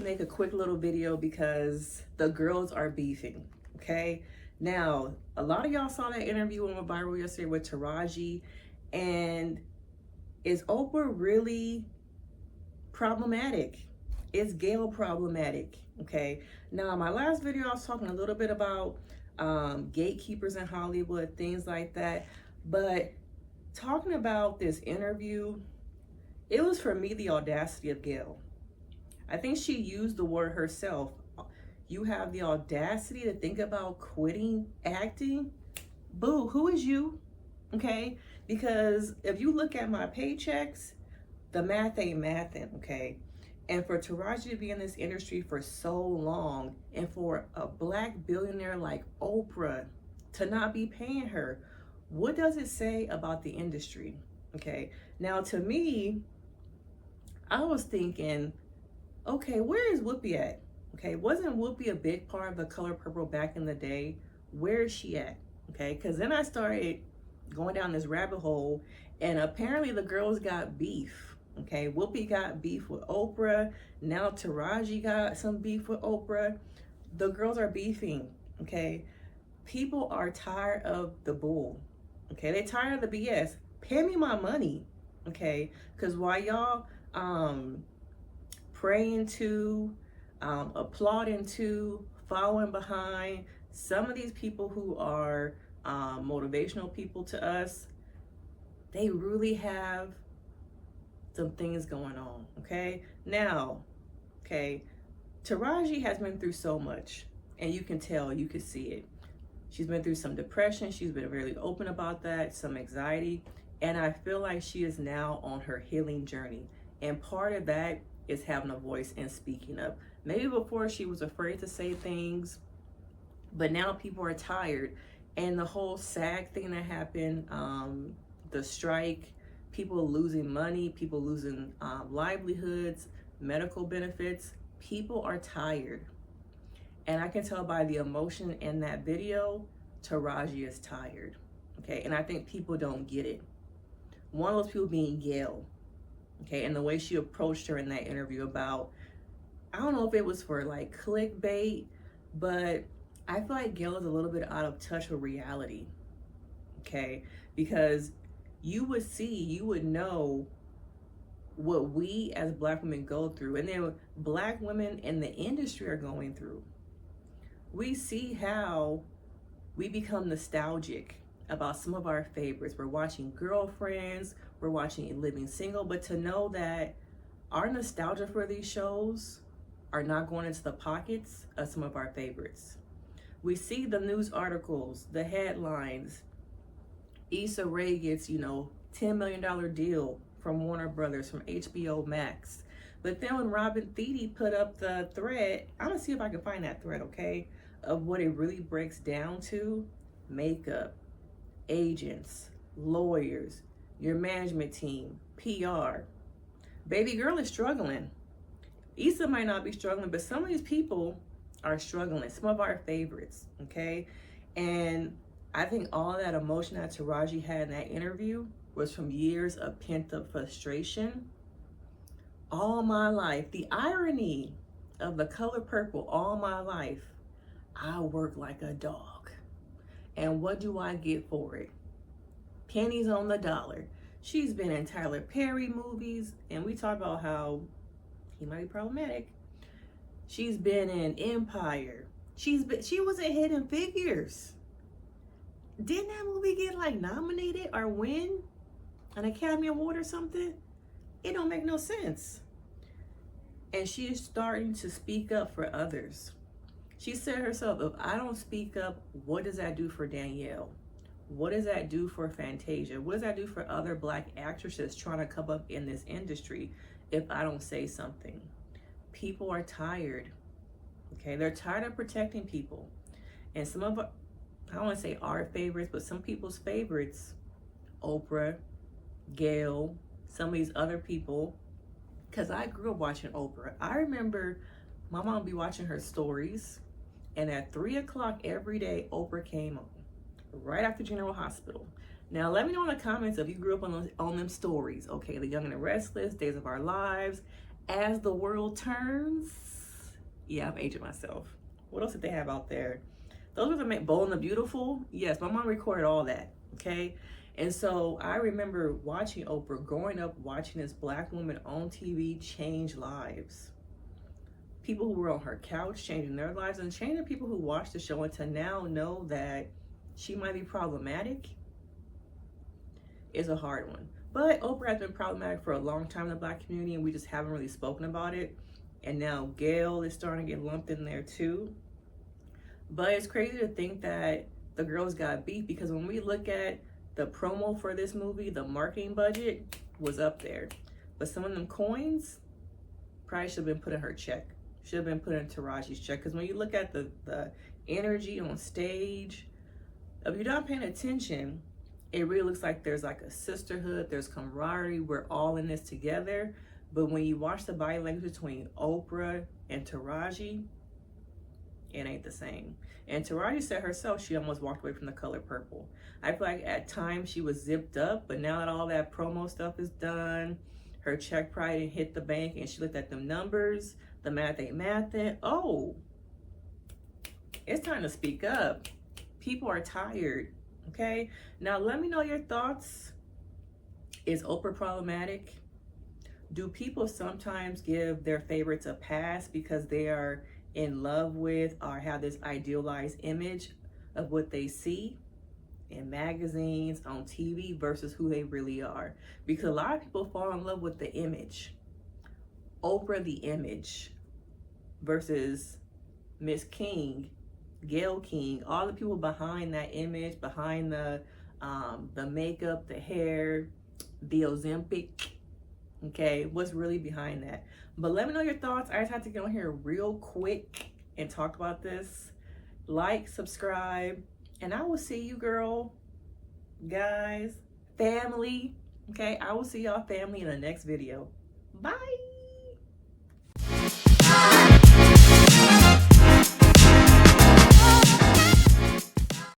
make a quick little video because the girls are beefing, okay? Now, a lot of y'all saw that interview on viral yesterday with Taraji, and is Oprah really problematic? Is Gayle problematic? Okay, now my last video I was talking a little bit about gatekeepers in Hollywood, things like that, but talking about this interview, it was for me the audacity of Gayle. I think she used the word herself. You have the audacity to think about quitting acting? Boo, who is you? Okay, because if you look at my paychecks, the math ain't mathin', okay? And for Taraji to be in this industry for so long, and for a black billionaire like Oprah to not be paying her, what does it say about the industry? Okay, now to me, I was thinking, okay, where is Whoopi at? Okay, wasn't Whoopi a big part of The Color Purple back in the day? Where is she at? Okay, because then I started going down this rabbit hole, and apparently the girls got beef. Okay, Whoopi got beef with Oprah. Now Taraji got some beef with Oprah. The girls are beefing. Okay, people are tired of the bull. Okay, they tired of the BS. Pay me my money. Okay, because while y'all praying to, applauding to, following behind some of these people who are motivational people to us, they really have some things going on. Okay, now, okay, Taraji has been through so much, and you can tell, you can see it. She's been through some depression. She's been really open about that, some anxiety, and I feel like she is now on her healing journey. And part of that is having a voice and speaking up. Maybe before she was afraid to say things, but now people are tired. And the whole SAG thing that happened, the strike, people losing money, people losing livelihoods, medical benefits, people are tired. And I can tell by the emotion in that video, Taraji is tired. Okay, and I think people don't get it. One of those people being Gayle. Okay, and the way she approached her in that interview about, I don't know if it was for like clickbait, but I feel like Gayle is a little bit out of touch with reality. Okay, because you would see, you would know what we as black women go through, and then black women in the industry are going through. We see how we become nostalgic about some of our favorites. We're watching Girlfriends, we're watching Living Single, but to know that our nostalgia for these shows are not going into the pockets of some of our favorites. We see the news articles, the headlines. Issa Rae gets, $10 million deal from Warner Brothers, from HBO Max. But then when Robin Thede put up the thread, I'm gonna see if I can find that thread, okay, of what it really breaks down to: makeup, agents, lawyers, your management team, PR. Baby girl is struggling. Issa might not be struggling, but some of these people are struggling, some of our favorites, okay? And I think all that emotion that Taraji had in that interview was from years of pent-up frustration. All my life, the irony of The Color Purple, all my life, I work like a dog. And what do I get for it? Pennies on the dollar. She's been in Tyler Perry movies, and we talk about how he might be problematic. She's been in Empire. She was in Hidden Figures. Didn't that movie get nominated or win an Academy Award or something? It don't make no sense. And she is starting to speak up for others. She said herself, if I don't speak up, what does that do for Danielle? What does that do for Fantasia? What does that do for other black actresses trying to come up in this industry if I don't say something? People are tired, okay? They're tired of protecting people. And some of, I don't want to say our favorites, but some people's favorites, Oprah, Gayle, some of these other people, because I grew up watching Oprah. I remember my mom be watching her stories, and at 3 o'clock every day, Oprah came on, right after General Hospital. Now, let me know in the comments if you grew up on them stories, okay? The Young and the Restless, Days of Our Lives, As the World Turns, Yeah, I'm aging myself. What else did they have out there? Those were the Bold and the Beautiful. Yes, my mom recorded all that. Okay. And so I remember watching Oprah, growing up watching this black woman on TV change lives. People who were on her couch changing their lives, and changing people who watched the show, and to now know that she might be problematic is a hard one. But Oprah has been problematic for a long time in the black community, and we just haven't really spoken about it. And now Gayle is starting to get lumped in there too. But it's crazy to think that the girls got beef, because when we look at the promo for this movie, the marketing budget was up there. But some of them coins probably should have been put in her check. Should have been put in Taraji's check. Because when you look at the energy on stage, if you're not paying attention, it really looks like there's like a sisterhood, there's camaraderie, we're all in this together. But when you watch the body language between Oprah and Taraji, it ain't the same. And Taraji said herself she almost walked away from the color purple. I feel like at times she was zipped up, but now that all that promo stuff is done, her check probably didn't hit the bank, and she looked at them numbers, the math ain't mathing. Oh, it's time to speak up. People are tired, okay? Now let me know your thoughts. Is Oprah problematic? Do people sometimes give their favorites a pass because they are in love with or have this idealized image of what they see in magazines, on TV, versus who they really are? Because a lot of people fall in love with the image. Oprah the image versus Miss King, Gayle King, all the people behind that image, behind the makeup, the hair, the Ozempic. Okay, what's really behind that? But let me know your thoughts. I just have to get on here real quick and talk about this. Like, subscribe, and I will see you, girl, guys, family. Okay, I will see y'all family in the next video. Bye.